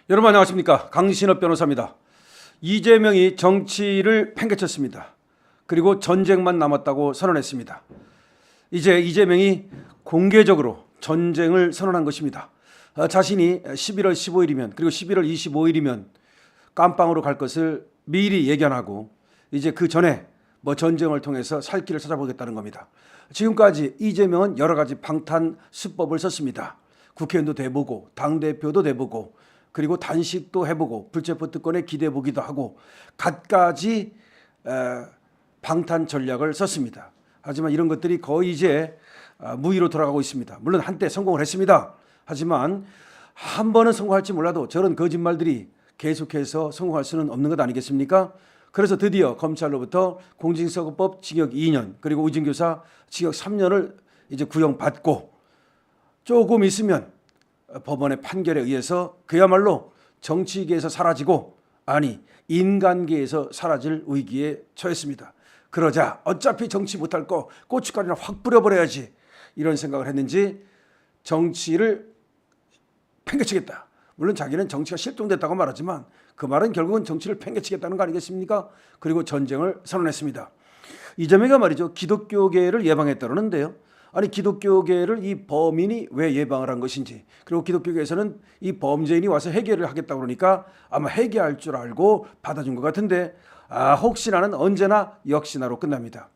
여러분 안녕하십니까? 강신업 변호사입니다. 이재명이 정치를 팽개쳤습니다. 그리고 전쟁만 남았다고 선언했습니다. 이제 이재명이 공개적으로 전쟁을 선언한 것입니다. 자신이 11월 15일이면 그리고 11월 25일이면 깜빵으로 갈 것을 미리 예견하고 이제 그 전에 전쟁을 통해서 살 길을 찾아보겠다는 겁니다. 지금까지 이재명은 여러 가지 방탄 수법을 썼습니다. 국회의원도 돼보고 당대표도 돼보고 그리고 단식도 해보고 불체포 특권에 기대보기도 하고 갖가지 방탄 전략을 썼습니다. 하지만 이런 것들이 거의 이제 무의로 돌아가고 있습니다. 물론 한때 성공을 했습니다. 하지만 한 번은 성공할지 몰라도 저런 거짓말들이 계속해서 성공할 수는 없는 것 아니겠습니까? 그래서 드디어 검찰로부터 공직선거법 징역 2년 그리고 우진교사 징역 3년을 이제 구형받고 조금 있으면 법원의 판결에 의해서 그야말로 정치계에서 사라지고 아니 인간계에서 사라질 위기에 처했습니다. 그러자 어차피 정치 못할 거 고춧가루나 확 뿌려버려야지 이런 생각을 했는지 정치를 팽개치겠다. 물론 자기는 정치가 실종됐다고 말하지만 그 말은 결국은 정치를 팽개치겠다는 거 아니겠습니까? 그리고 전쟁을 선언했습니다. 이재명이가 말이죠. 기독교계를 예방했다는데요. 아니 기독교계를 이 범인이 왜 예방을 한 것인지 그리고 기독교계에서는 이 범죄인이 와서 회개를 하겠다고 그러니까 아마 회개할 줄 알고 받아준 것 같은데 혹시나는 언제나 역시나로 끝납니다.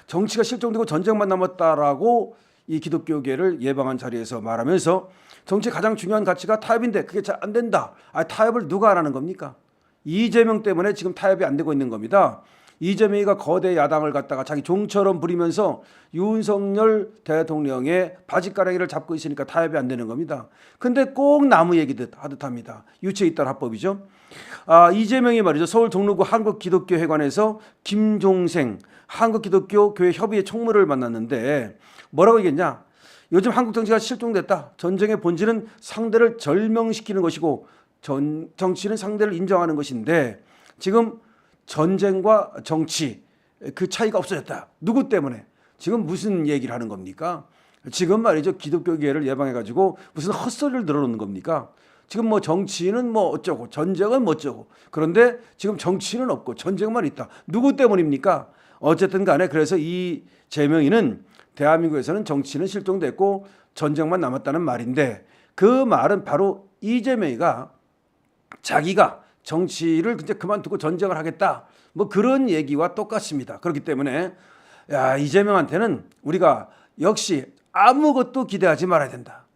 정치가 실종되고 전쟁만 남았다라고 이 기독교계를 예방한 자리에서 말하면서 정치의 가장 중요한 가치가 타협인데 그게 잘 안 된다. 타협을 누가 안 하는 겁니까? 이재명 때문에 지금 타협이 안 되고 있는 겁니다. 이재명이가 거대 야당을 갖다가 자기 종처럼 부리면서 윤석열 대통령의 바짓가랑이를 잡고 있으니까 타협이 안 되는 겁니다. 근데 꼭 나무 얘기듯 하듯 합니다. 유체이탈 합법이죠. 이재명이 말이죠. 서울 종로구 한국기독교회관에서 김종생 한국기독교교회 협의회 총무를 만났는데 뭐라고 얘기했냐. 요즘 한국 정치가 실종됐다. 전쟁의 본질은 상대를 절명시키는 것이고 정치는 상대를 인정하는 것인데 지금 전쟁과 정치 그 차이가 없어졌다. 누구 때문에? 지금 무슨 얘기를 하는 겁니까? 지금 말이죠. 기독교계를 예방해가지고 무슨 헛소리를 늘어놓는 겁니까? 지금 정치는 어쩌고 전쟁은 어쩌고 그런데 지금 정치는 없고 전쟁만 있다. 누구 때문입니까? 어쨌든 간에 그래서 이 재명이는 대한민국에서는 정치는 실종됐고 전쟁만 남았다는 말인데 그 말은 바로 이재명이가 자기가 정치를 이제 그만두고 전쟁을 하겠다. 그런 얘기와 똑같습니다. 그렇기 때문에 이재명한테는 우리가 역시 아무것도 기대하지 말아야 된다.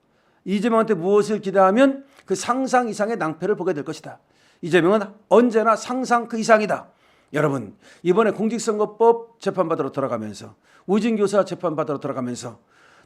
이재명한테 무엇을 기대하면 그 상상 이상의 낭패를 보게 될 것이다. 이재명은 언제나 상상 그 이상이다. 여러분 이번에 공직선거법 재판받으러 돌아가면서 우진교사 재판받으러 돌아가면서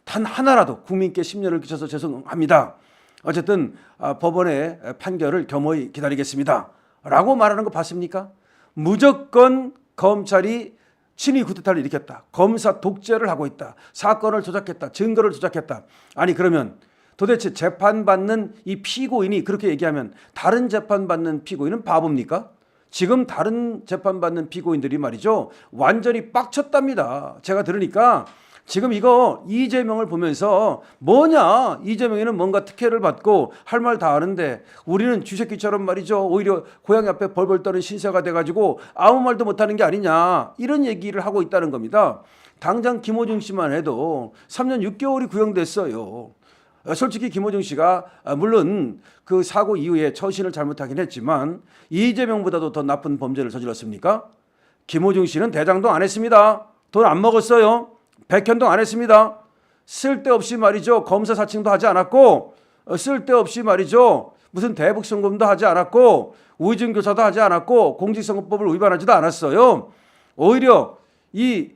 단 하나라도 국민께 심려를 끼쳐서 죄송합니다. 어쨌든 법원의 판결을 겸허히 기다리겠습니다. 라고 말하는 거 봤습니까? 무조건 검찰이 친위 구태타를 일으켰다. 검사 독재를 하고 있다. 사건을 조작했다. 증거를 조작했다. 아니 그러면 도대체 재판받는 이 피고인이 그렇게 얘기하면 다른 재판받는 피고인은 바보입니까? 지금 다른 재판받는 피고인들이 말이죠. 완전히 빡쳤답니다. 제가 들으니까 지금 이거 이재명을 보면서 뭐냐 이재명이는 뭔가 특혜를 받고 할 말 다 하는데 우리는 쥐새끼처럼 말이죠. 오히려 고양이 앞에 벌벌 떠는 신세가 돼가지고 아무 말도 못하는 게 아니냐 이런 얘기를 하고 있다는 겁니다. 당장 김호중 씨만 해도 3년 6개월이 구형됐어요. 솔직히 김호중 씨가 물론 그 사고 이후에 처신을 잘못하긴 했지만 이재명보다도 더 나쁜 범죄를 저질렀습니까? 김호중 씨는 대장동 안 했습니다. 돈 안 먹었어요. 백현동 안 했습니다. 쓸데없이 말이죠. 검사 사칭도 하지 않았고 쓸데없이 말이죠. 무슨 대북송금도 하지 않았고 우진교사도 하지 않았고 공직선거법을 위반하지도 않았어요. 오히려 이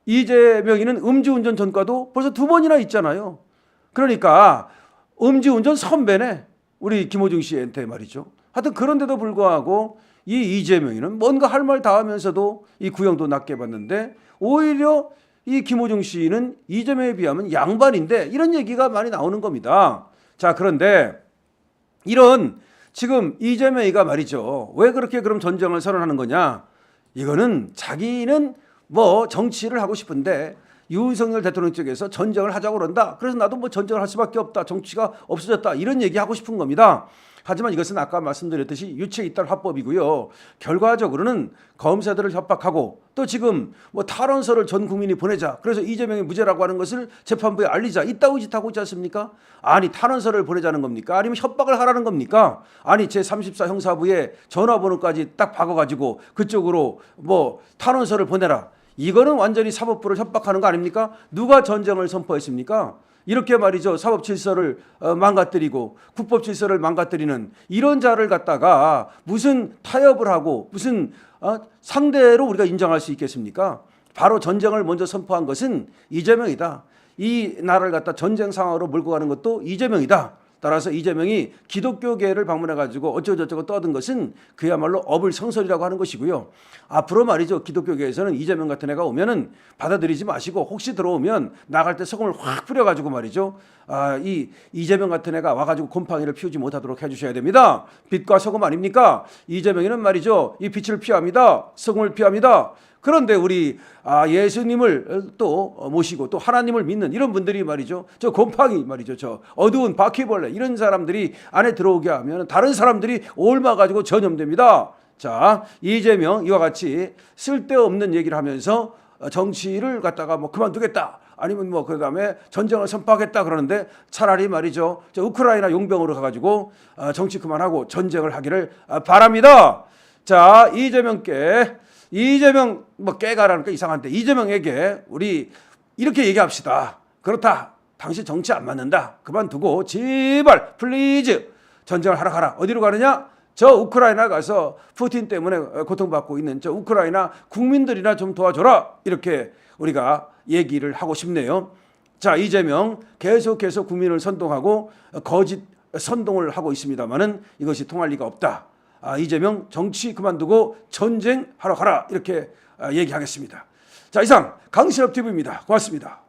이재명이는 음주운전 전과도 벌써 2번이나 있잖아요. 그러니까 음주운전 선배네. 우리 김호중 씨한테 말이죠. 하여튼 그런데도 불구하고 이 이재명이는 뭔가 할 말 다 하면서도 이 구형도 낮게 받는데 오히려 이 김호중 씨는 이재명에 비하면 양반인데 이런 얘기가 많이 나오는 겁니다. 자, 그런데 이런 지금 이재명이가 말이죠. 왜 그렇게 그럼 전쟁을 선언하는 거냐? 이거는 자기는 정치를 하고 싶은데 윤석열 대통령 쪽에서 전쟁을 하자고 그런다. 그래서 나도 뭐 전쟁을 할 수밖에 없다. 정치가 없어졌다. 이런 얘기하고 싶은 겁니다. 하지만 이것은 아까 말씀드렸듯이 유체 이탈 화법이고요. 결과적으로는 검사들을 협박하고 또 지금 뭐 탈원서를 전 국민이 보내자. 그래서 이재명이 무죄라고 하는 것을 재판부에 알리자. 이따위 짓 하고 있지 않습니까? 아니 탈원서를 보내자는 겁니까? 아니면 협박을 하라는 겁니까? 아니 제34 형사부에 전화번호까지 딱 박아가지고 그쪽으로 뭐 탈원서를 보내라. 이거는 완전히 사법부를 협박하는 거 아닙니까? 누가 전쟁을 선포했습니까? 이렇게 말이죠. 사법 질서를 망가뜨리고 국법 질서를 망가뜨리는 이런 자를 갖다가 무슨 타협을 하고 무슨 상대로 우리가 인정할 수 있겠습니까? 바로 전쟁을 먼저 선포한 것은 이재명이다. 이 나라를 갖다 전쟁 상황으로 몰고 가는 것도 이재명이다. 따라서 이재명이 기독교계를 방문해가지고 어쩌고저쩌고 떠든 것은 그야말로 어불성설이라고 하는 것이고요. 앞으로 말이죠. 기독교계에서는 이재명 같은 애가 오면은 받아들이지 마시고 혹시 들어오면 나갈 때 소금을 확 뿌려가지고 말이죠. 이 이재명 같은 애가 와가지고 곰팡이를 피우지 못하도록 해주셔야 됩니다. 빛과 소금 아닙니까? 이재명이는 말이죠. 이 빛을 피합니다. 소금을 피합니다. 그런데 우리 예수님을 또 모시고 또 하나님을 믿는 이런 분들이 말이죠. 저 곰팡이 말이죠. 저 어두운 바퀴벌레 이런 사람들이 안에 들어오게 하면 다른 사람들이 옮아가지고 전염됩니다. 자, 이재명 이와 같이 쓸데없는 얘기를 하면서 정치를 갖다가 뭐 그만두겠다. 아니면 뭐 그다음에 전쟁을 선포하겠다 그러는데 차라리 말이죠. 저 우크라이나 용병으로 가가지고 정치 그만하고 전쟁을 하기를 바랍니다. 자, 이재명 뭐 깨가라는 거 이상한데 이재명에게 우리 이렇게 얘기합시다. 그렇다. 당신 정치 안 맞는다. 그만두고 제발 플리즈 전쟁을 하러 가라. 어디로 가느냐? 저 우크라이나 가서 푸틴 때문에 고통받고 있는 저 우크라이나 국민들이나 좀 도와줘라. 이렇게 우리가 얘기를 하고 싶네요. 자, 이재명 계속해서 국민을 선동하고 거짓 선동을 하고 있습니다만은 이것이 통할 리가 없다. 이재명 정치 그만두고 전쟁하러 가라 이렇게 얘기하겠습니다. 자, 이상 강신업 TV입니다. 고맙습니다.